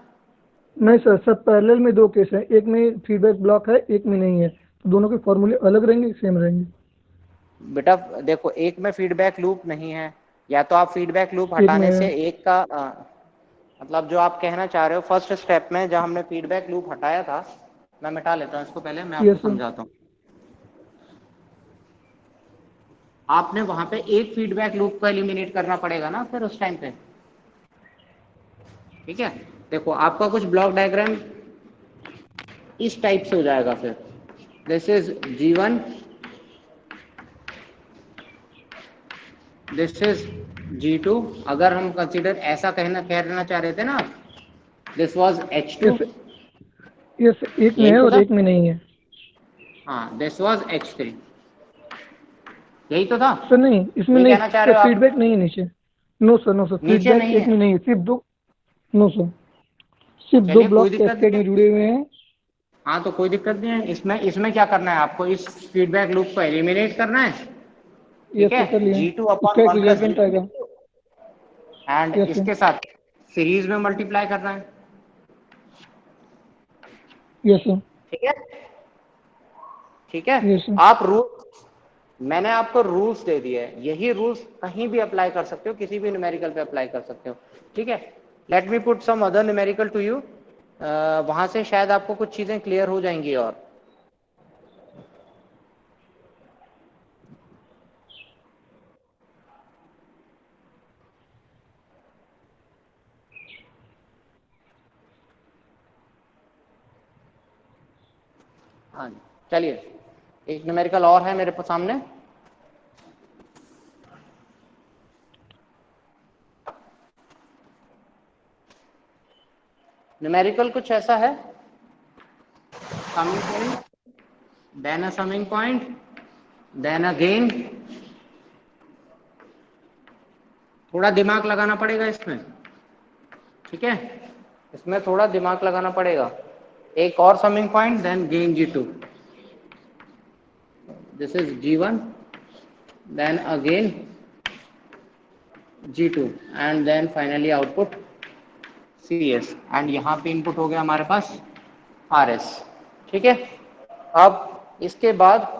Speaker 6: नहीं सर, सर पैरेलल में दो केस है, एक में फीडबैक ब्लॉक है एक में नहीं है, तो दोनों के फार्मूले अलग रहेंगे कि सेम रहेंगे?
Speaker 1: बेटा देखो, एक में फीडबैक लूप नहीं है, या तो आप फीडबैक लूप
Speaker 6: एक में
Speaker 1: हटाने
Speaker 6: है।
Speaker 1: से एक का मतलब जो आप कहना चाह रहे हो फर्स्ट स्टेप में जब हमने फीडबैक लूप हटाया था, मैं मिटा लेता हूँ इसको, पहले मैं आपको
Speaker 6: यस सर।
Speaker 1: समझाता हूँ। आपने वहां पे एक फीडबैक लूप को एलिमिनेट करना पड़ेगा ना फिर उस टाइम पे, ठीक है। देखो आपका कुछ ब्लॉक डायग्राम इस टाइप से हो जाएगा, फिर this is G1, this is G2। अगर हम कंसीडर ऐसा कहना चाह रहे थे ना, this was H2,
Speaker 6: yes yes, एक में
Speaker 1: यही
Speaker 6: है
Speaker 1: तो
Speaker 6: और
Speaker 1: था।
Speaker 6: एक में नहीं है।
Speaker 1: हाँ दिस वाज H3, यही तो था।
Speaker 6: सर नहीं, इसमें
Speaker 1: यही
Speaker 6: नहीं
Speaker 1: कहना चाह
Speaker 6: सर,
Speaker 1: रहे हो आप?
Speaker 6: फीडबैक नहीं है नीचे। नो सर, नो सर,
Speaker 1: नीचे
Speaker 6: फीडबैक
Speaker 1: नहीं
Speaker 6: एक
Speaker 1: है?
Speaker 6: में नहीं है, सिर्फ दो। नो सर, सिर्फ दो
Speaker 1: चलिए कोई
Speaker 6: ब्लॉक
Speaker 1: दिक्कत
Speaker 6: कैस्केड
Speaker 1: नहीं
Speaker 6: में
Speaker 1: है।
Speaker 6: जुड़े हुए हैं।
Speaker 1: हाँ तो कोई दिक्कत नहीं है, इसमें इसमें क्या करना है आपको, इस फीडबैक लूप को एलिमिनेट करना है, ठीक
Speaker 6: यस
Speaker 1: है।
Speaker 6: सर, कर लिया।
Speaker 1: G2
Speaker 6: उसका
Speaker 1: अपॉन
Speaker 6: एक
Speaker 1: 1 प्लस
Speaker 6: रिजल्टेंट
Speaker 1: G2
Speaker 6: आएगा।
Speaker 1: And
Speaker 6: yes sir.
Speaker 1: इसके साथ सीरीज में मल्टीप्लाई करना है,
Speaker 6: यस सर।
Speaker 1: ठीक है, ठीक है।
Speaker 6: Yes sir.
Speaker 1: आप रूल, मैंने आपको रूल्स दे दिए हैं, यही रूल्स कहीं भी अप्लाई कर सकते हो, किसी भी न्यूमेरिकल पे अप्लाई कर सकते हो, ठीक है। Let me put some other numerical to you, वहां से शायद आपको कुछ चीजें क्लियर हो जाएंगी। और हाँ चलिए, एक न्यूमेरिकल और है मेरे पास सामने। न्यूमेरिकल कुछ ऐसा है, समिंग पॉइंट, देन अ समिंग पॉइंट, देन अगेन, थोड़ा दिमाग लगाना पड़ेगा इसमें, ठीक है, इसमें थोड़ा दिमाग लगाना पड़ेगा। एक और summing point, then gain G2, this is G1, then again G2 and then finally output CS, and यहां पे इनपुट हो गया हमारे पास RS, ठीक है। अब इसके बाद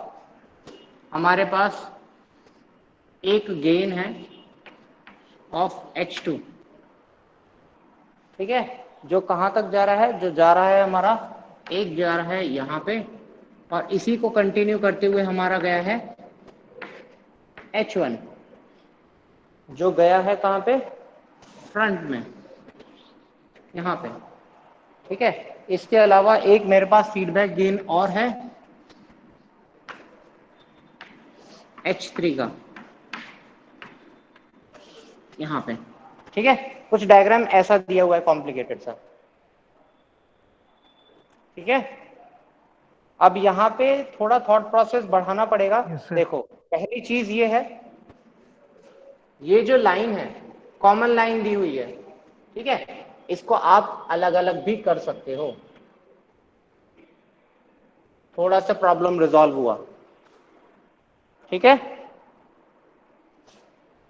Speaker 1: हमारे पास एक गेन है ऑफ H2, ठीक है, जो कहां तक जा रहा है, जो जा रहा है हमारा एक जा रहा है यहां पे, और इसी को कंटिन्यू करते हुए हमारा गया है H1, जो गया है कहां पे, फ्रंट में, यहां पे, ठीक है। इसके अलावा एक मेरे पास फीडबैक गेन और है H3 का, यहां पे, ठीक है। कुछ डायग्राम ऐसा दिया हुआ है कॉम्प्लिकेटेड सा, ठीक है। अब यहाँ पे थोड़ा थॉट प्रोसेस बढ़ाना पड़ेगा।
Speaker 3: Yes, sir.
Speaker 1: देखो, पहली चीज ये है, ये जो लाइन है कॉमन लाइन दी हुई है, ठीक है, इसको आप अलग अलग भी कर सकते हो। थोड़ा सा प्रॉब्लम रिजॉल्व हुआ, ठीक है,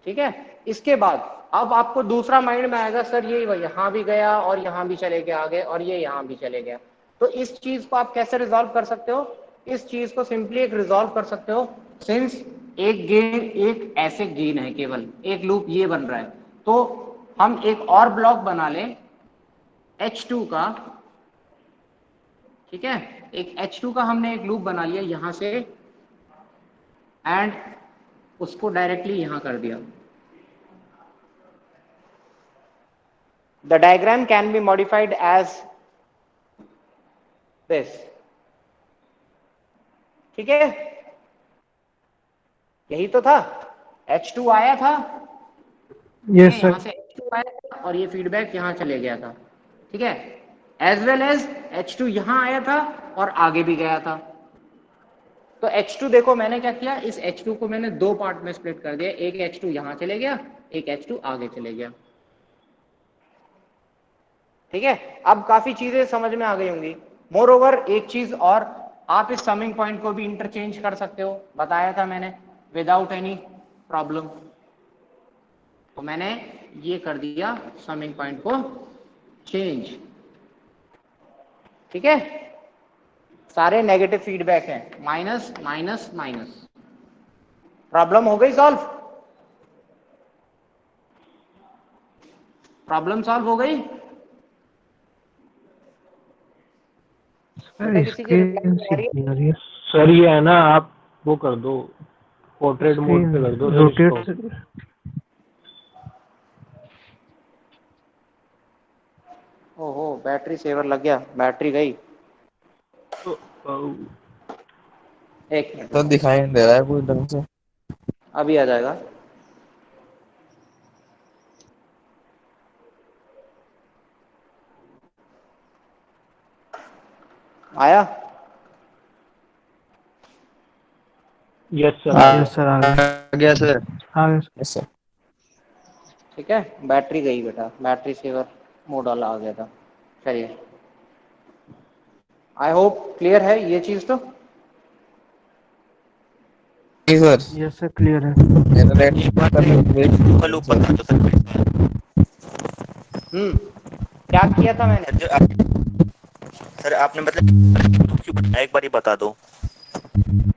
Speaker 1: ठीक है। इसके बाद अब आपको दूसरा माइंड में आएगा, सर ये यहां भी गया और यहां भी चले गए आगे, और ये यहां भी चले गया, तो इस चीज को आप कैसे रिजॉल्व कर सकते हो? इस चीज को सिंपली एक रिजॉल्व कर सकते हो, सिंस एक गेन, एक ऐसे गेन है, केवल एक लूप ये बन रहा है, तो हम एक और ब्लॉक बना लें H2 का, ठीक है, एक H2 का हमने एक लूप बना लिया यहां से, एंड उसको डायरेक्टली यहां कर दिया। The diagram can be modified as this, ठीक है, यही तो था, H2 आया था,
Speaker 3: Yes, sir.
Speaker 1: यहाँ से H2 आया था और ये फीडबैक यहाँ चले गया था, ठीक है, एज वेल एज H2 यहाँ आया था और आगे भी गया था। तो H2 देखो मैंने क्या किया, इस H2 को मैंने दो पार्ट में स्प्लिट कर दिया, एक H2 यहाँ चले गया, एक H2 आगे चले गया, ठीक है। अब काफी चीजें समझ में आ गई होंगी। मोर ओवर एक चीज और, आप इस समिंग पॉइंट को भी इंटरचेंज कर सकते हो, बताया था मैंने, विदाउट एनी प्रॉब्लम। तो मैंने ये कर दिया समिंग पॉइंट को चेंज, ठीक है। सारे नेगेटिव फीडबैक हैं, माइनस माइनस माइनस, प्रॉब्लम हो गई सॉल्व, प्रॉब्लम सॉल्व हो गई।
Speaker 3: सर
Speaker 1: बेटा किसी की
Speaker 3: स्क्रीन
Speaker 1: रिप्लाई आ रही है?
Speaker 3: नहीं आ रही है।
Speaker 7: सर ये है ना, आप वो कर दो, पोर्ट्रेट मोड
Speaker 3: स्क्रीन
Speaker 7: पे कर दो सर
Speaker 3: रोटेट।
Speaker 7: इसको।
Speaker 1: ओहो, बैटरी सेवर लग गया, बैटरी गई, एक मिनट
Speaker 4: तो दिखाई नहीं दे रहा है कोई ढंग से।
Speaker 1: अभी आ जाएगा। आया?
Speaker 7: Yes sir.
Speaker 3: यस सर, आ गया।
Speaker 4: आ गया सर।
Speaker 3: आ गया सर।
Speaker 4: Yes sir.
Speaker 1: ठीक है, बैटरी गई बेटा, बैटरी सेवर मोड वाला आ गया था। चलिए, आई होप क्लियर है ये चीज। तो
Speaker 4: जी सर।
Speaker 3: यस सर, क्लियर है।
Speaker 4: मेरा नेट
Speaker 2: लूप बता दो सर।
Speaker 1: क्या किया था मैंने?
Speaker 2: सर आपने मतलब क्यों बताया, एक बार ही बता दो।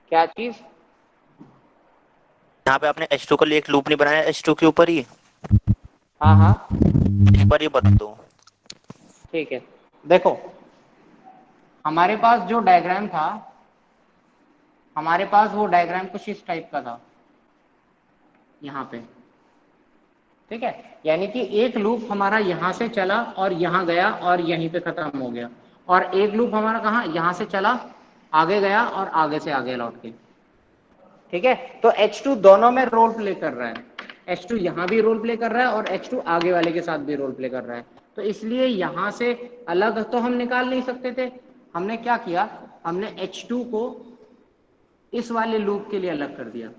Speaker 1: क्या चीज?
Speaker 2: यहाँ पे आपने H2 के लिए एक लूप नहीं बनाया H2 के ऊपर ही?
Speaker 1: हाँ हाँ,
Speaker 2: एक बार ये बता दो।
Speaker 1: ठीक है। देखो, हमारे पास जो डायग्राम था, हमारे पास वो डायग्राम कुछ इस टाइप का था यहाँ पे, ठीक है। यानी कि एक लूप हमारा यहाँ से चला और यहाँ गया और यहीं पे खत्म हो गया, और एक लूप हमारा कहाँ, यहाँ से चला, आगे गया और आगे से आगे लौट के, ठीक है। तो H2 दोनों में रोल प्ले कर रहा है, H2 यहाँ भी रोल प्ले कर रहा है और H2 आगे वाले के साथ भी रोल प्ले कर रहा है। तो इसलिए यहाँ से अलग तो हम निकाल नहीं सकते थे। हमने क्या किया, हमने H2 को इस वाले लूप के लिए अलग कर दिया,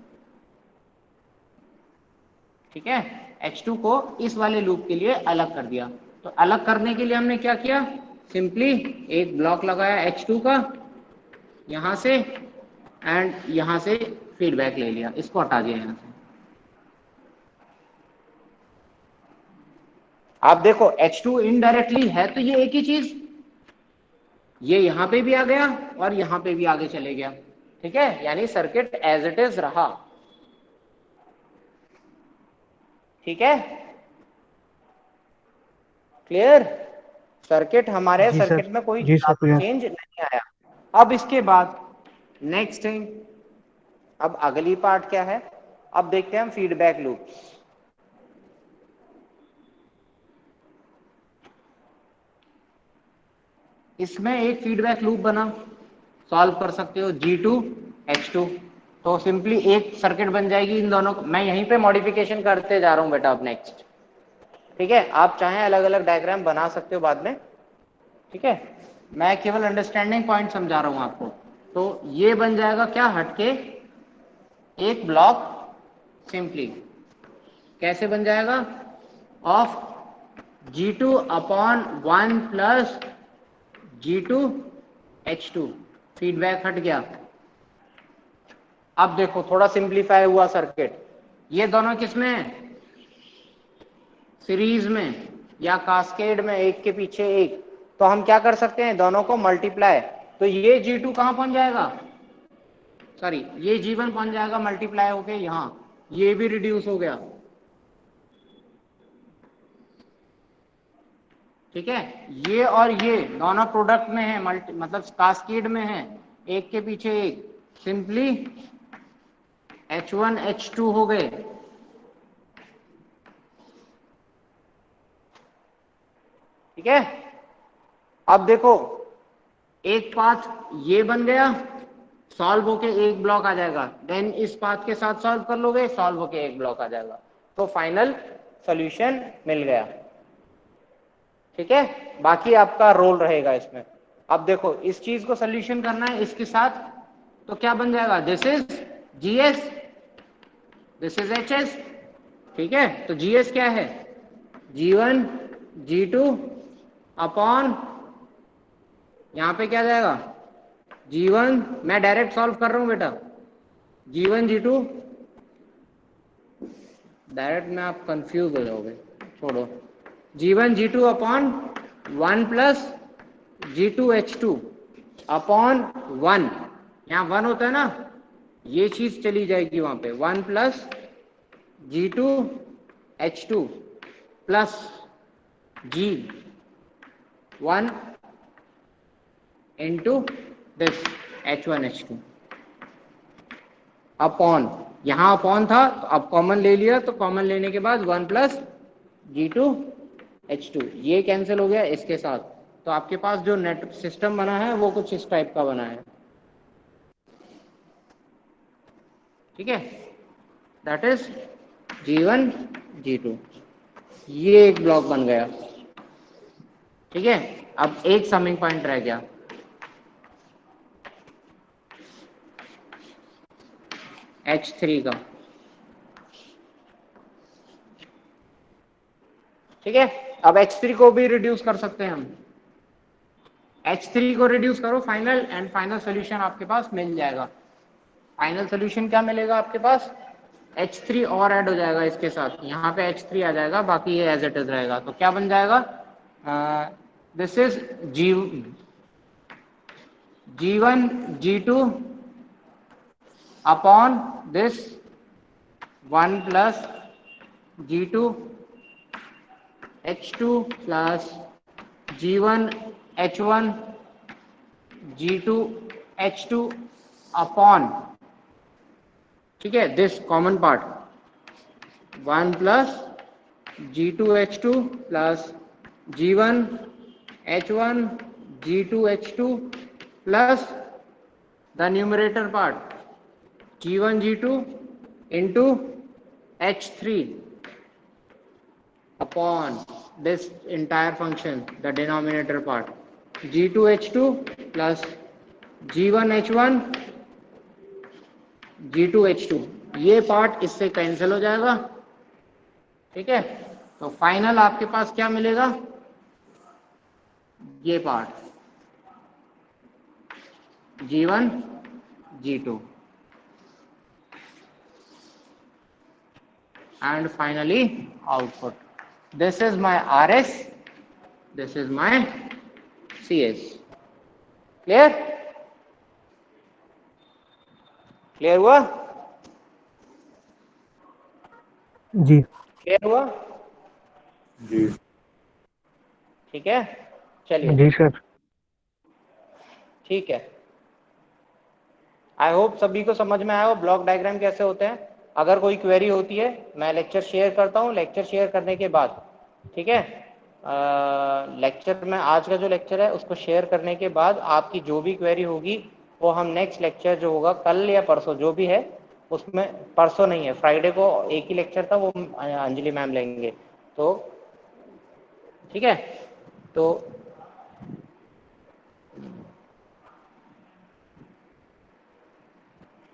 Speaker 1: ठीक है, H2 को इस वाले लूप के लिए अलग कर दिया। तो अलग करने के लिए हमने क्या किया, सिंपली एक ब्लॉक लगाया H2 का यहां से, एंड यहां से फीडबैक ले लिया, इसको हटा दिया यहां से। आप देखो H2 इनडायरेक्टली है तो ये एक ही चीज, ये यहां पे भी आ गया और यहां पे भी आगे चले गया, ठीक है, यानी सर्किट एज इट इज रहा, ठीक है, क्लियर। सर्किट हमारे
Speaker 3: जी सर।
Speaker 1: सर्किट में कोई
Speaker 3: जी सर क्लियर।
Speaker 1: चेंज नहीं आया। अब इसके बाद नेक्स्ट थिंग, अब अगली पार्ट क्या है, अब देखते हैं हम फीडबैक लूप। इसमें एक फीडबैक लूप बना, सॉल्व कर सकते हो G2 H2, तो सिंपली एक सर्किट बन जाएगी इन दोनों को। मैं यहीं पे मॉडिफिकेशन करते जा रहा हूं बेटा अब नेक्स्ट, ठीक है, आप चाहें अलग अलग डायग्राम बना सकते हो बाद में, ठीक है, मैं केवल अंडरस्टैंडिंग पॉइंट समझा रहा हूं आपको। तो ये बन जाएगा क्या, हटके एक ब्लॉक, सिंपली कैसे बन जाएगा, of G2 upon 1 plus G2 H2, feedback हट गया। अब देखो थोड़ा सिंप्लीफाई हुआ सर्किट, ये दोनों किसमें है, सीरीज में या कास्केड में, एक के पीछे एक, तो हम क्या कर सकते हैं, दोनों को मल्टीप्लाई, तो ये G2 कहां पहुंच जाएगा, सॉरी ये G1 पहुंच जाएगा मल्टीप्लाई होके यहां, ये भी रिड्यूस हो गया, ठीक है, ये और ये दोनों प्रोडक्ट में है, मतलब कास्केड में है, एक के पीछे एक, सिंपली H1 H2 हो गए, ठीक है। अब देखो एक पाथ ये बन गया, सॉल्व होके एक ब्लॉक आ जाएगा, देन इस पाथ के साथ सॉल्व कर लोगे, सॉल्व होके एक ब्लॉक आ जाएगा, तो फाइनल सॉल्यूशन मिल गया, ठीक है, बाकी आपका रोल रहेगा इसमें। अब देखो इस चीज को सॉल्यूशन करना है इसके साथ, तो क्या बन जाएगा, this is GS, this is HS, ठीक है, तो GS क्या है, G1 G2 अपॉन, यहां पे क्या जाएगा, G1, मैं डायरेक्ट सॉल्व कर रहा हूं बेटा, G1 G2, डायरेक्ट में आप कंफ्यूज हो जाओगे, छोड़ो, G1 G2 upon 1 plus G2 H2 upon 1, यहाँ 1 होता है ना, ये चीज चली जाएगी वहां पे, 1 plus G2 H2 plus G1 into this H1 H2 upon, यहां अपॉन था तो अब कॉमन ले लिया, तो कॉमन लेने के बाद 1 प्लस G2 H2, ये कैंसिल हो गया इसके साथ, तो आपके पास जो नेट सिस्टम बना है वो कुछ इस टाइप का बना है, ठीक है, दैट इज G1 G2, ये एक ब्लॉक बन गया, ठीक है। अब एक समिंग पॉइंट रह गया, H3 का, ठीक है, अब H3 को भी रिड्यूस कर सकते हैं हम, H3 को रिड्यूस करो फाइनल, एंड फाइनल सोल्यूशन आपके पास मिल जाएगा। फाइनल सोल्यूशन क्या मिलेगा आपके पास, H3 और ऐड हो जाएगा इसके साथ, यहाँ पे H3 आ जाएगा, बाकी ये एज इट इज रहेगा, तो क्या बन जाएगा, this is G1 G2 upon this 1 plus G2 H2 plus G1 H1 G2 H2 upon, ठीक है, this common part 1 plus G2 H2 plus G1 H1 G2 H2 plus the numerator part G1 G2 into H3 upon this entire function, the denominator part, G2 H2 plus G1 H1 G2H2, ये part इससे cancel हो जाएगा, ठीक है। तो final आपके पास क्या मिलेगा, ये part G1 G2 and finally output. This is my RS, this is my CS. Clear? Clear हुआ?
Speaker 3: जी
Speaker 1: Clear हुआ?
Speaker 2: जी
Speaker 1: ठीक है, चलिए
Speaker 3: जी सर।
Speaker 1: ठीक है। आई होप सभी को समझ में आया हो ब्लॉक डायग्राम कैसे होते हैं। अगर कोई क्वेरी होती है मैं लेक्चर शेयर करता हूँ, लेक्चर शेयर करने के बाद, ठीक है, लेक्चर में आज का जो लेक्चर है उसको शेयर करने के बाद आपकी जो भी क्वेरी होगी वो हम नेक्स्ट लेक्चर जो होगा कल या परसों जो भी है उसमें, परसों नहीं है फ्राइडे को एक ही लेक्चर था, वो अंजलि मैम लेंगे, तो ठीक है। तो